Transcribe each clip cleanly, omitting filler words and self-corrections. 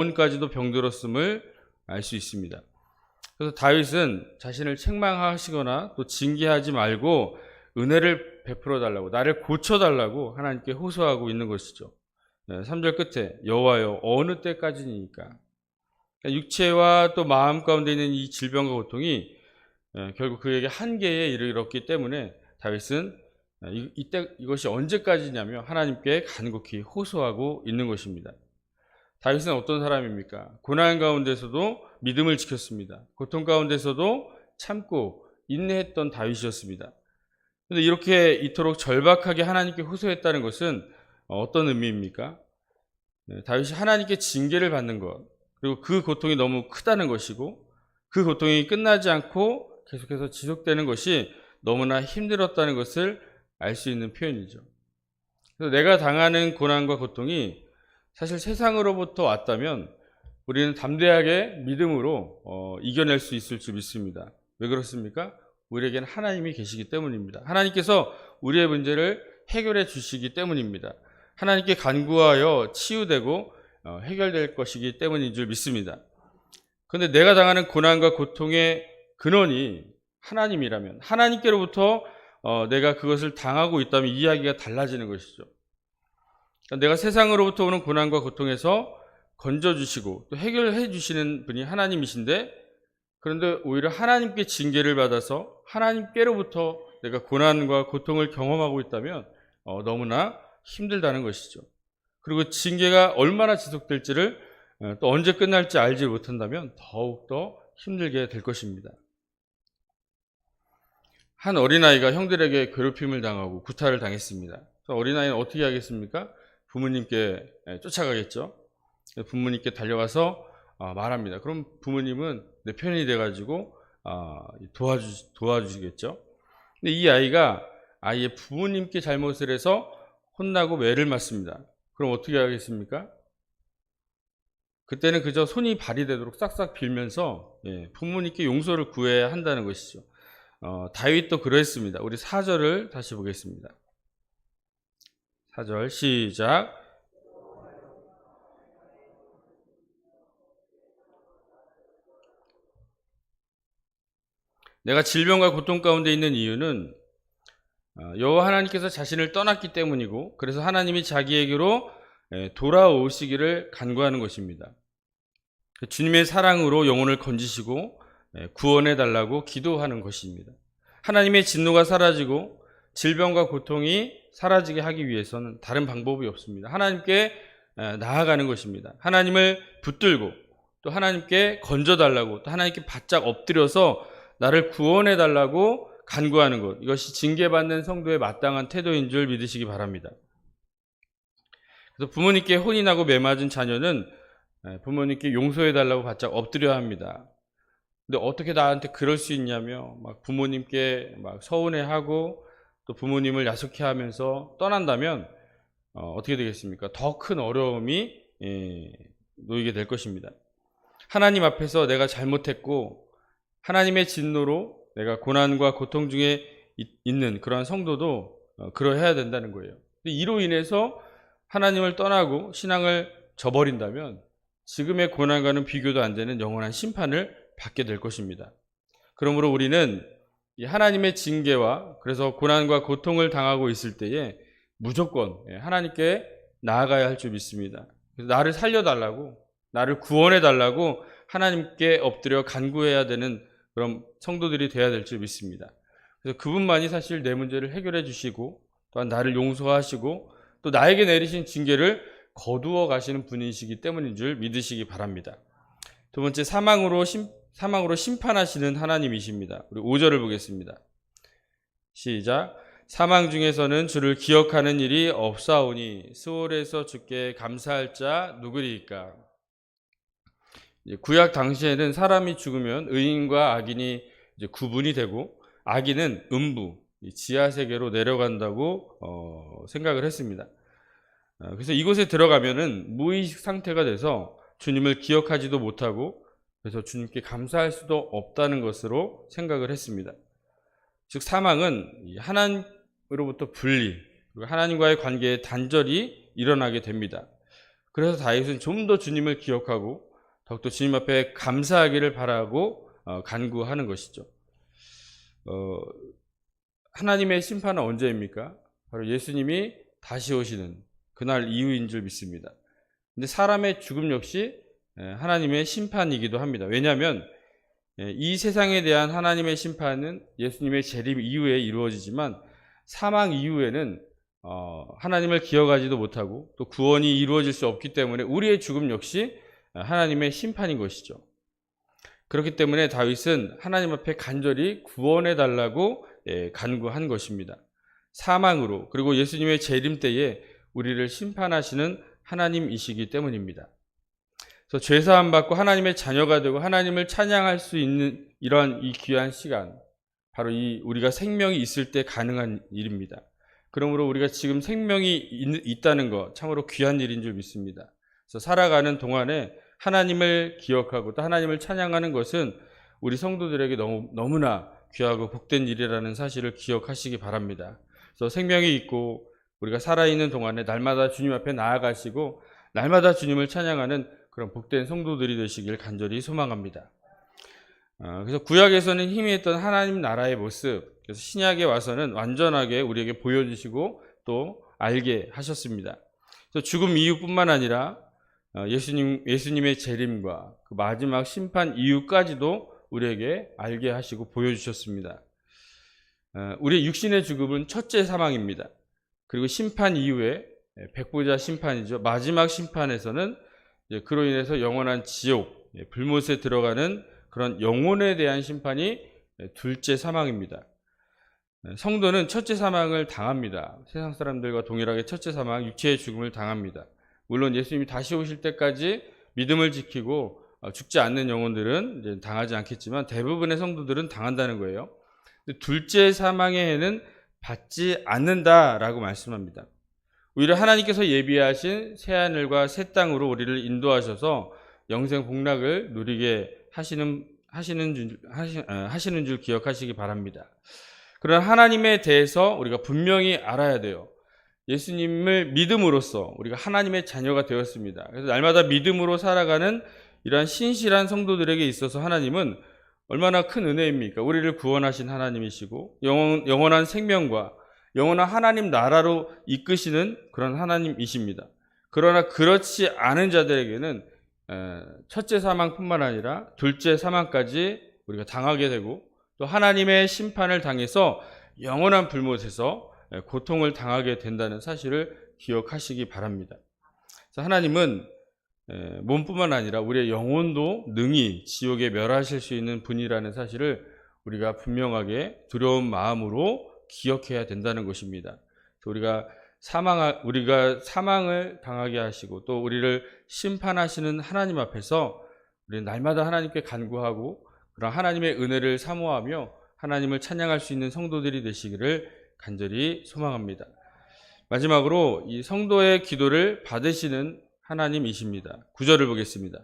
영혼까지도 병들었음을 알 수 있습니다. 그래서 다윗은 자신을 책망하시거나 또 징계하지 말고 은혜를 베풀어 달라고, 나를 고쳐 달라고 하나님께 호소하고 있는 것이죠. 3절 끝에 여호와여 어느 때까지니까. 육체와 또 마음 가운데 있는 이 질병과 고통이 결국 그에게 한계에 이르렀기 때문에 다윗은 이것이 언제까지냐며 하나님께 간곡히 호소하고 있는 것입니다. 다윗은 어떤 사람입니까? 고난 가운데서도 믿음을 지켰습니다. 고통 가운데서도 참고 인내했던 다윗이었습니다. 그런데 이렇게 이토록 절박하게 하나님께 호소했다는 것은 어떤 의미입니까? 다윗이 하나님께 징계를 받는 것, 그리고 그 고통이 너무 크다는 것이고 그 고통이 끝나지 않고 계속해서 지속되는 것이 너무나 힘들었다는 것을 알 수 있는 표현이죠. 그래서 내가 당하는 고난과 고통이 사실 세상으로부터 왔다면 우리는 담대하게 믿음으로 이겨낼 수 있을 줄 믿습니다. 왜 그렇습니까? 우리에게는 하나님이 계시기 때문입니다. 하나님께서 우리의 문제를 해결해 주시기 때문입니다. 하나님께 간구하여 치유되고 해결될 것이기 때문인 줄 믿습니다. 그런데 내가 당하는 고난과 고통의 근원이 하나님이라면, 하나님께로부터 내가 그것을 당하고 있다면 이야기가 달라지는 것이죠. 내가 세상으로부터 오는 고난과 고통에서 건져주시고 또 해결해 주시는 분이 하나님이신데, 그런데 오히려 하나님께 징계를 받아서 하나님께로부터 내가 고난과 고통을 경험하고 있다면 너무나 힘들다는 것이죠. 그리고 징계가 얼마나 지속될지를 또 언제 끝날지 알지 못한다면 더욱더 힘들게 될 것입니다. 한 어린아이가 형들에게 괴롭힘을 당하고 구타를 당했습니다. 어린아이는 어떻게 하겠습니까? 부모님께 쫓아가겠죠. 부모님께 달려가서 말합니다. 그럼 부모님은 내 편이 돼가지고 도와주시겠죠. 근데 이 아이가 아이의 부모님께 잘못을 해서 혼나고 매를 맞습니다. 그럼 어떻게 하겠습니까? 그때는 그저 손이 발휘되도록 싹싹 빌면서 부모님께 용서를 구해야 한다는 것이죠. 다윗도 그랬습니다. 우리 4절을 다시 보겠습니다. 4절 시작. 내가 질병과 고통 가운데 있는 이유는 여호와 하나님께서 자신을 떠났기 때문이고, 그래서 하나님이 자기에게로 돌아오시기를 간구하는 것입니다. 주님의 사랑으로 영혼을 건지시고 구원해 달라고 기도하는 것입니다. 하나님의 진노가 사라지고 질병과 고통이 사라지게 하기 위해서는 다른 방법이 없습니다. 하나님께 나아가는 것입니다. 하나님을 붙들고 또 하나님께 건져달라고, 또 하나님께 바짝 엎드려서 나를 구원해 달라고 간구하는 것, 이것이 징계받는 성도의 마땅한 태도인 줄 믿으시기 바랍니다. 그래서 부모님께 혼이 나고 매맞은 자녀는 부모님께 용서해 달라고 바짝 엎드려야 합니다. 근데 어떻게 나한테 그럴 수 있냐며 막 부모님께 막 서운해하고 또 부모님을 야속해 하면서 떠난다면 어떻게 되겠습니까? 더 큰 어려움이 놓이게 될 것입니다. 하나님 앞에서 내가 잘못했고 하나님의 진노로 내가 고난과 고통 중에 있는 그러한 성도도 그러해야 된다는 거예요. 이로 인해서 하나님을 떠나고 신앙을 저버린다면 지금의 고난과는 비교도 안 되는 영원한 심판을 받게 될 것입니다. 그러므로 우리는 이 하나님의 징계와 그래서 고난과 고통을 당하고 있을 때에 무조건 하나님께 나아가야 할 줄 믿습니다. 그래서 나를 살려달라고, 나를 구원해달라고 하나님께 엎드려 간구해야 되는 그런 성도들이 되어야 될 줄 믿습니다. 그래서 그분만이 사실 내 문제를 해결해 주시고 또한 나를 용서하시고 또 나에게 내리신 징계를 거두어 가시는 분이시기 때문인 줄 믿으시기 바랍니다. 두 번째, 사망으로 심판하시는 하나님이십니다. 우리 5절을 보겠습니다. 시작. 사망 중에서는 주를 기억하는 일이 없사오니 스올에서 주께 감사할 자 누구리이까. 구약 당시에는 사람이 죽으면 의인과 악인이 이제 구분이 되고 악인은 음부, 지하 세계로 내려간다고 생각을 했습니다. 그래서 이곳에 들어가면은 무의식 상태가 돼서 주님을 기억하지도 못하고 그래서 주님께 감사할 수도 없다는 것으로 생각을 했습니다. 즉 사망은 하나님으로부터 분리, 그리고 하나님과의 관계에 단절이 일어나게 됩니다. 그래서 다윗은 좀 더 주님을 기억하고 더욱더 주님 앞에 감사하기를 바라고 간구하는 것이죠. 하나님의 심판은 언제입니까? 바로 예수님이 다시 오시는 그날 이후인 줄 믿습니다. 근데 사람의 죽음 역시 하나님의 심판이기도 합니다. 왜냐하면 이 세상에 대한 하나님의 심판은 예수님의 재림 이후에 이루어지지만 사망 이후에는 하나님을 기억하지도 못하고 또 구원이 이루어질 수 없기 때문에 우리의 죽음 역시 하나님의 심판인 것이죠. 그렇기 때문에 다윗은 하나님 앞에 간절히 구원해 달라고 간구한 것입니다. 사망으로 그리고 예수님의 재림 때에 우리를 심판하시는 하나님이시기 때문입니다. 그래서 죄사함 받고 하나님의 자녀가 되고 하나님을 찬양할 수 있는 이러한 이 귀한 시간, 바로 이 우리가 생명이 있을 때 가능한 일입니다. 그러므로 우리가 지금 생명이 있다는 것 참으로 귀한 일인 줄 믿습니다. 그래서 살아가는 동안에 하나님을 기억하고 또 하나님을 찬양하는 것은 우리 성도들에게 너무나 귀하고 복된 일이라는 사실을 기억하시기 바랍니다. 그래서 생명이 있고 우리가 살아있는 동안에 날마다 주님 앞에 나아가시고 날마다 주님을 찬양하는 그런 복된 성도들이 되시길 간절히 소망합니다. 그래서 구약에서는 희미했던 하나님 나라의 모습, 그래서 신약에 와서는 완전하게 우리에게 보여주시고 또 알게 하셨습니다. 그래서 죽음 이후뿐만 아니라 예수님의 재림과 그 마지막 심판 이후까지도 우리에게 알게 하시고 보여주셨습니다. 우리의 육신의 죽음은 첫째 사망입니다. 그리고 심판 이후에 백보자 심판이죠. 마지막 심판에서는 그로 인해서 영원한 지옥, 불못에 들어가는 그런 영혼에 대한 심판이 둘째 사망입니다. 성도는 첫째 사망을 당합니다. 세상 사람들과 동일하게 첫째 사망, 육체의 죽음을 당합니다. 물론 예수님이 다시 오실 때까지 믿음을 지키고 죽지 않는 영혼들은 이제 당하지 않겠지만 대부분의 성도들은 당한다는 거예요. 둘째 사망의 해는 받지 않는다라고 말씀합니다. 오히려 하나님께서 예비하신 새하늘과 새 땅으로 우리를 인도하셔서 영생 복락을 누리게 하시는 줄 기억하시기 바랍니다. 그러나 하나님에 대해서 우리가 분명히 알아야 돼요. 예수님을 믿음으로써 우리가 하나님의 자녀가 되었습니다. 그래서 날마다 믿음으로 살아가는 이러한 신실한 성도들에게 있어서 하나님은 얼마나 큰 은혜입니까? 우리를 구원하신 하나님이시고 영원한 생명과 영원한 하나님 나라로 이끄시는 그런 하나님이십니다. 그러나 그렇지 않은 자들에게는 첫째 사망뿐만 아니라 둘째 사망까지 우리가 당하게 되고 또 하나님의 심판을 당해서 영원한 불못에서 고통을 당하게 된다는 사실을 기억하시기 바랍니다. 그래서 하나님은 몸뿐만 아니라 우리의 영혼도 능히 지옥에 멸하실 수 있는 분이라는 사실을 우리가 분명하게 두려운 마음으로 기억해야 된다는 것입니다. 우리가 사망을 당하게 하시고 또 우리를 심판하시는 하나님 앞에서 우리는 날마다 하나님께 간구하고 그런 하나님의 은혜를 사모하며 하나님을 찬양할 수 있는 성도들이 되시기를 간절히 소망합니다. 마지막으로 이 성도의 기도를 받으시는 하나님이십니다. 9절을 보겠습니다.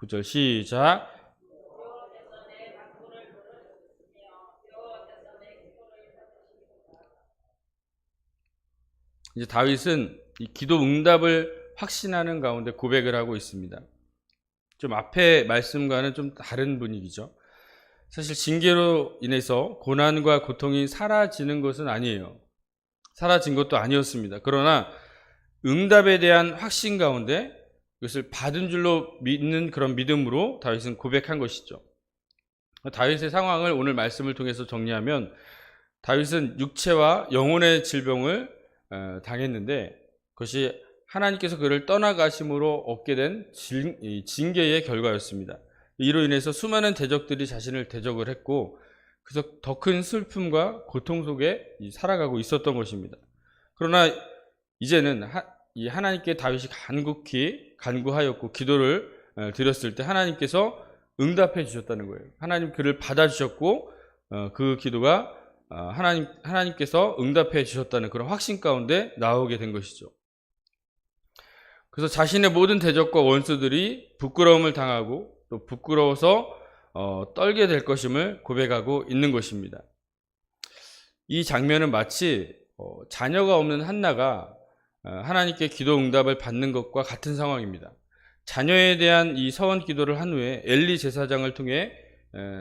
9절 시작. 이제 다윗은 이 기도 응답을 확신하는 가운데 고백을 하고 있습니다. 좀 앞의 말씀과는 좀 다른 분위기죠. 사실 징계로 인해서 고난과 고통이 사라지는 것은 아니에요. 사라진 것도 아니었습니다. 그러나 응답에 대한 확신 가운데 이것을 받은 줄로 믿는 그런 믿음으로 다윗은 고백한 것이죠. 다윗의 상황을 오늘 말씀을 통해서 정리하면 다윗은 육체와 영혼의 질병을 당했는데 그것이 하나님께서 그를 떠나가심으로 얻게 된 징계의 결과였습니다. 이로 인해서 수많은 대적들이 자신을 대적을 했고 그래서 더 큰 슬픔과 고통 속에 살아가고 있었던 것입니다. 그러나 이제는 이 하나님께 다윗이 간곡히 간구하였고 기도를 드렸을 때 하나님께서 응답해 주셨다는 거예요. 하나님 그를 받아주셨고 그 기도가 하나님께서 응답해 주셨다는 그런 확신 가운데 나오게 된 것이죠. 그래서 자신의 모든 대적과 원수들이 부끄러움을 당하고 또 부끄러워서 떨게 될 것임을 고백하고 있는 것입니다. 이 장면은 마치 자녀가 없는 한나가 하나님께 기도 응답을 받는 것과 같은 상황입니다. 자녀에 대한 이 서원 기도를 한 후에 엘리 제사장을 통해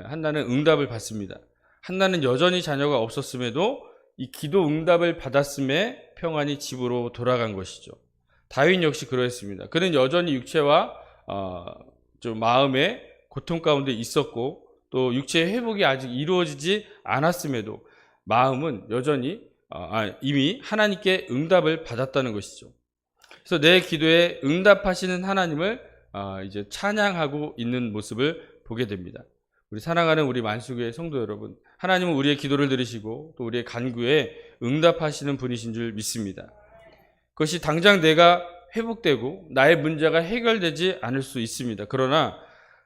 한나는 응답을 받습니다. 한나는 여전히 자녀가 없었음에도 이 기도 응답을 받았음에 평안히 집으로 돌아간 것이죠. 다윗 역시 그러했습니다. 그는 여전히 육체와 좀 마음의 고통 가운데 있었고 또 육체의 회복이 아직 이루어지지 않았음에도 마음은 여전히 이미 하나님께 응답을 받았다는 것이죠. 그래서 내 기도에 응답하시는 하나님을 이제 찬양하고 있는 모습을 보게 됩니다. 우리 사랑하는 우리 만수교회 성도 여러분, 하나님은 우리의 기도를 들으시고 또 우리의 간구에 응답하시는 분이신 줄 믿습니다. 그것이 당장 내가 회복되고 나의 문제가 해결되지 않을 수 있습니다. 그러나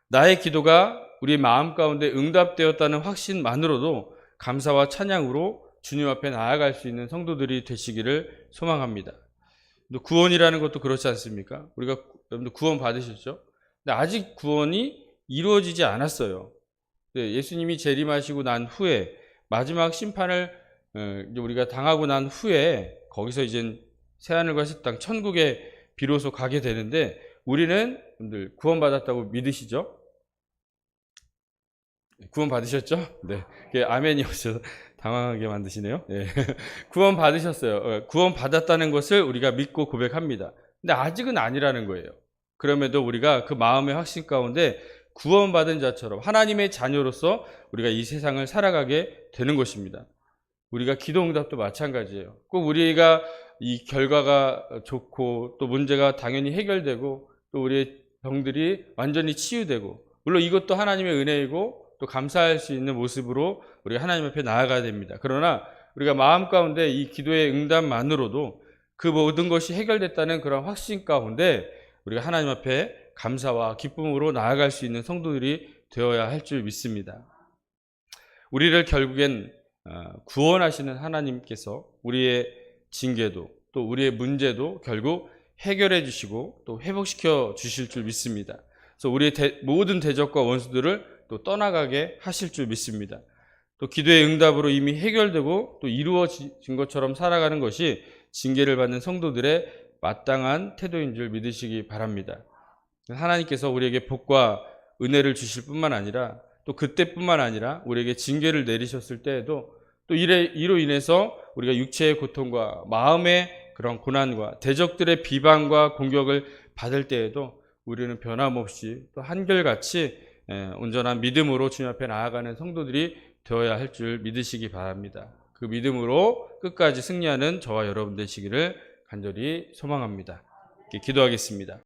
나의 기도가 우리의 마음 가운데 응답되었다는 확신만으로도 감사와 찬양으로 주님 앞에 나아갈 수 있는 성도들이 되시기를 소망합니다. 구원이라는 것도 그렇지 않습니까? 우리가 여러분들 구원 받으셨죠? 근데 아직 구원이 이루어지지 않았어요. 예수님이 재림하시고 난 후에 마지막 심판을 우리가 당하고 난 후에 거기서 이제 새하늘과 새 땅 천국에 비로소 가게 되는데 우리는 여러분들 구원 받았다고 믿으시죠? 구원 받으셨죠? 네. 아멘이 없어서 당황하게 만드시네요. 네. 구원 받으셨어요. 구원 받았다는 것을 우리가 믿고 고백합니다. 근데 아직은 아니라는 거예요. 그럼에도 우리가 그 마음의 확신 가운데 구원받은 자처럼 하나님의 자녀로서 우리가 이 세상을 살아가게 되는 것입니다. 우리가 기도응답도 마찬가지예요. 꼭 우리가 이 결과가 좋고 또 문제가 당연히 해결되고 또 우리의 병들이 완전히 치유되고 물론 이것도 하나님의 은혜이고 또 감사할 수 있는 모습으로 우리가 하나님 앞에 나아가야 됩니다. 그러나 우리가 마음 가운데 이 기도의 응답만으로도 그 모든 것이 해결됐다는 그런 확신 가운데 우리가 하나님 앞에 감사와 기쁨으로 나아갈 수 있는 성도들이 되어야 할 줄 믿습니다. 우리를 결국엔 구원하시는 하나님께서 우리의 징계도 또 우리의 문제도 결국 해결해 주시고 또 회복시켜 주실 줄 믿습니다. 그래서 우리의 모든 대적과 원수들을 또 떠나가게 하실 줄 믿습니다. 또 기도의 응답으로 이미 해결되고 또 이루어진 것처럼 살아가는 것이 징계를 받는 성도들의 마땅한 태도인 줄 믿으시기 바랍니다. 하나님께서 우리에게 복과 은혜를 주실 뿐만 아니라 또 그때뿐만 아니라 우리에게 징계를 내리셨을 때에도 또 이로 인해서 우리가 육체의 고통과 마음의 그런 고난과 대적들의 비방과 공격을 받을 때에도 우리는 변함없이 또 한결같이 온전한 믿음으로 주님 앞에 나아가는 성도들이 되어야 할 줄 믿으시기 바랍니다. 그 믿음으로 끝까지 승리하는 저와 여러분 되시기를 간절히 소망합니다. 기도하겠습니다.